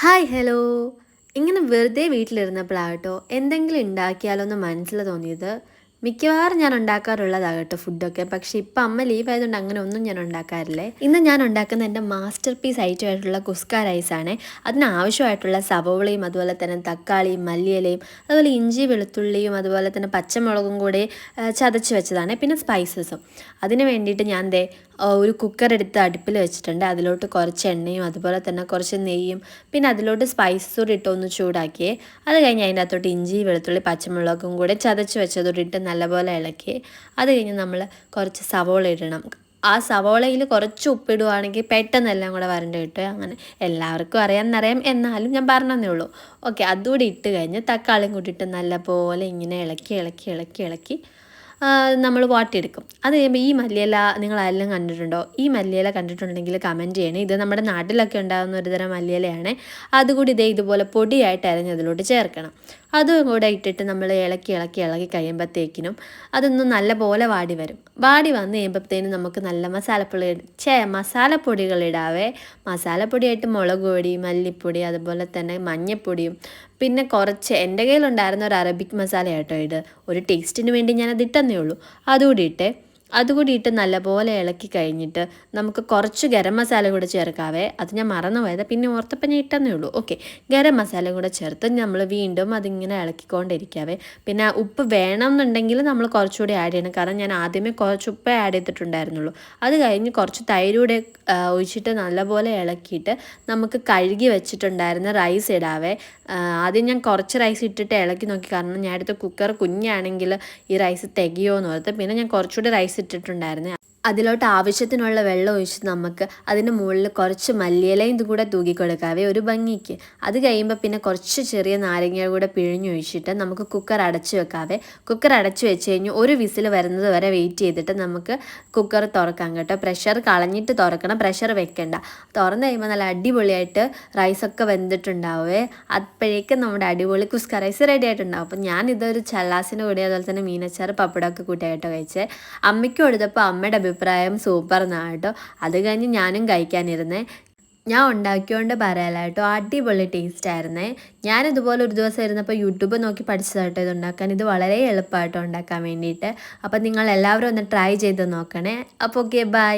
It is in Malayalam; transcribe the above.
Hi hello. ഇങ്ങനെ വെറുതെ വീട്ടിലിരുന്നപ്പോഴാകട്ടോ എന്തെങ്കിലും ഉണ്ടാക്കിയാലോ എന്ന് മനസ്സിൽ തോന്നിയത്. മിക്കവാറും ഞാൻ ഉണ്ടാക്കാറുള്ളതാകട്ടോ ഫുഡൊക്കെ. പക്ഷേ ഇപ്പം അമ്മ ലീവ് ആയതുകൊണ്ട് അങ്ങനെ ഒന്നും ഞാൻ ഉണ്ടാക്കാറില്ലേ. ഇന്ന് ഞാൻ ഉണ്ടാക്കുന്ന എൻ്റെ മാസ്റ്റർ പീസ് ഐറ്റമായിട്ടുള്ള കുസ്ക റൈസാണ്. അതിനാവശ്യമായിട്ടുള്ള സവോളയും അതുപോലെ തന്നെ തക്കാളിയും മല്ലിയിലയും അതുപോലെ ഇഞ്ചി വെളുത്തുള്ളിയും അതുപോലെ തന്നെ പച്ചമുളകും കൂടി ചതച്ച് വെച്ചതാണ്. പിന്നെ സ്പൈസസും. അതിന് വേണ്ടിയിട്ട് ഞാൻ ഒരു കുക്കർ എടുത്ത് അടുപ്പിൽ വെച്ചിട്ടുണ്ട്. അതിലോട്ട് കുറച്ച് എണ്ണയും അതുപോലെ തന്നെ കുറച്ച് നെയ്യും പിന്നെ അതിലോട്ട് സ്പൈസസ് കൂടി ഇട്ട് ഒന്ന് ചൂടാക്കിയേ. അത് കഴിഞ്ഞ് അതിൻ്റെ അകത്തോട്ട് ഇഞ്ചി വെളുത്തുള്ളി പച്ചമുളകും കൂടെ ചതച്ച് വെച്ചതോടെ ഇട്ട് നല്ലപോലെ ഇളക്കി. അത് കഴിഞ്ഞ് നമ്മൾ കുറച്ച് സവോള ഇടണം. ആ സവോളയിൽ കുറച്ച് ഉപ്പിടുവാണെങ്കിൽ പെട്ടെന്ന് എല്ലാം കൂടെ വരണ്ട് കിട്ടുക. അങ്ങനെ എല്ലാവർക്കും അറിയാമെന്നറിയാം, എന്നാലും ഞാൻ പറഞ്ഞതേ ഉള്ളൂ. ഓക്കെ, അതുകൂടി ഇട്ട് കഴിഞ്ഞ് തക്കാളിയും കൂട്ടിയിട്ട് നല്ലപോലെ ഇങ്ങനെ ഇളക്കി ഇളക്കി ഇളക്കി ഇളക്കി നമ്മൾ വാട്ടിയെടുക്കും. അത് കഴിയുമ്പോൾ ഈ മല്ലിയില നിങ്ങളെല്ലാം കണ്ടിട്ടുണ്ടോ? ഈ മല്ലിയില കണ്ടിട്ടുണ്ടെങ്കിൽ കമൻറ്റ് ചെയ്യണേ. ഇത് നമ്മുടെ നാട്ടിലൊക്കെ ഉണ്ടാകുന്ന ഒരു തരം മല്ലിയിലയാണ്. അതുകൂടി ഇതുപോലെ പൊടിയായിട്ട് അരിഞ്ഞ് അതിലോട്ട് ചേർക്കണം. അതും കൂടെ ഇട്ടിട്ട് നമ്മൾ ഇളക്കി ഇളക്കി ഇളക്കി കഴിയുമ്പോഴത്തേക്കിനും അതൊന്ന് നല്ലപോലെ വാടി വരും. വാടി വന്ന് കഴിയുമ്പോഴത്തേനും നമുക്ക് നല്ല മസാലപ്പൊടികൾ ഇടാവേ. മസാലപ്പൊടിയായിട്ട് മുളക് പൊടി, മല്ലിപ്പൊടി, അതുപോലെ തന്നെ മഞ്ഞൾപ്പൊടിയും പിന്നെ കുറച്ച് എൻ്റെ കയ്യിലുണ്ടായിരുന്ന ഒരു അറബിക് മസാല കേട്ടോ ഇത്. ഒരു ടേസ്റ്റിന് വേണ്ടി ഞാനത് ഇട്ടെന്നേ ഉള്ളൂ. അതുകൂടി ഇട്ട് നല്ലപോലെ ഇളക്കി കഴിഞ്ഞിട്ട് നമുക്ക് കുറച്ച് ഗരം മസാല കൂടെ ചേർക്കാവേ. അത് ഞാൻ മറന്നു പോയത്, പിന്നെ ഓർത്തപ്പം ഞാൻ ഇട്ടെന്നേ ഉള്ളൂ. ഓക്കെ, ഗരം മസാല കൂടെ ചേർത്ത് നമ്മൾ വീണ്ടും അതിങ്ങനെ ഇളക്കിക്കൊണ്ടിരിക്കാവേ. പിന്നെ ഉപ്പ് വേണമെന്നുണ്ടെങ്കിൽ നമ്മൾ കുറച്ചുകൂടി ആഡ് ചെയ്യണം. കാരണം ഞാൻ ആദ്യമേ കുറച്ച് ഉപ്പേ ആഡ് ചെയ്തിട്ടുണ്ടായിരുന്നുള്ളൂ. അത് കഴിഞ്ഞ് കുറച്ച് തൈരൂടെ ഒഴിച്ചിട്ട് നല്ലപോലെ ഇളക്കിയിട്ട് നമുക്ക് കഴുകി വെച്ചിട്ടുണ്ടായിരുന്ന റൈസ് ഇടാവേ. ആദ്യം ഞാൻ കുറച്ച് റൈസ് ഇട്ടിട്ട് ഇളക്കി നോക്കി, കാരണം ഞാൻ എടുത്ത കുക്കർ കുഞ്ഞാണെങ്കിൽ ഈ റൈസ് തികയോ എന്ന് ഓർത്ത്. പിന്നെ ഞാൻ കുറച്ചുകൂടി റൈസ് ഇട്ടിട്ടുണ്ടായിരുന്നു. അതിലോട്ട് ആവശ്യത്തിനുള്ള വെള്ളം ഒഴിച്ച് നമുക്ക് അതിൻ്റെ മുകളിൽ കുറച്ച് മല്ലിയിലയും ഇത് കൂടെ തൂക്കി കൊടുക്കാവേ, ഒരു ഭംഗിക്ക്. അത് കഴിയുമ്പോൾ പിന്നെ കുറച്ച് ചെറിയ നാരങ്ങ കൂടെ പിഴിഞ്ഞൊഴിച്ചിട്ട് നമുക്ക് കുക്കർ അടച്ച് വെക്കാവേ. കുക്കർ അടച്ച് വെച്ച് കഴിഞ്ഞ് ഒരു വിസിൽ വരുന്നത് വരെ വെയിറ്റ് ചെയ്തിട്ട് നമുക്ക് കുക്കർ തുറക്കാം കേട്ടോ. പ്രഷർ കളഞ്ഞിട്ട് തുറക്കണം, പ്രഷർ വെക്കണ്ട. തുറന്ന് കഴിയുമ്പോൾ നല്ല അടിപൊളിയായിട്ട് റൈസൊക്കെ വെന്തിട്ടുണ്ടാവേ. അപ്പോഴേക്കും നമ്മുടെ അടിപൊളി കുസ്ക റൈസ് റെഡി ആയിട്ടുണ്ടാവും. അപ്പം ഞാനിതൊരു ചല്ലാസിൻ്റെ കൂടെ അതുപോലെ തന്നെ മീനച്ചാറ് പപ്പടമൊക്കെ കൂട്ടിയായിട്ടോ കഴിച്ചേ. അമ്മയ്ക്ക് കൊടുത്തപ്പോൾ അമ്മയുടെ അഭിപ്രായം സൂപ്പർ എന്നാണ് കേട്ടോ. അത് കഴിഞ്ഞ് ഞാനും കഴിക്കാനിരുന്നേ. ഞാൻ ഉണ്ടാക്കിയോണ്ട് പറയാല കേട്ടോ, അടിപൊളി ടേസ്റ്റ് ആയിരുന്നേ. ഞാനിതുപോലെ ഒരു ദിവസം ഇരുന്നപ്പോൾ യൂട്യൂബ് നോക്കി പഠിച്ചതാട്ടോ ഇത് ഉണ്ടാക്കാൻ. ഇത് വളരെ എളുപ്പമായിട്ടോ ഉണ്ടാക്കാൻ വേണ്ടിയിട്ട്. അപ്പം നിങ്ങൾ എല്ലാവരും ഒന്ന് ട്രൈ ചെയ്ത് നോക്കണേ. അപ്പോൾ ഓക്കെ, ബൈ.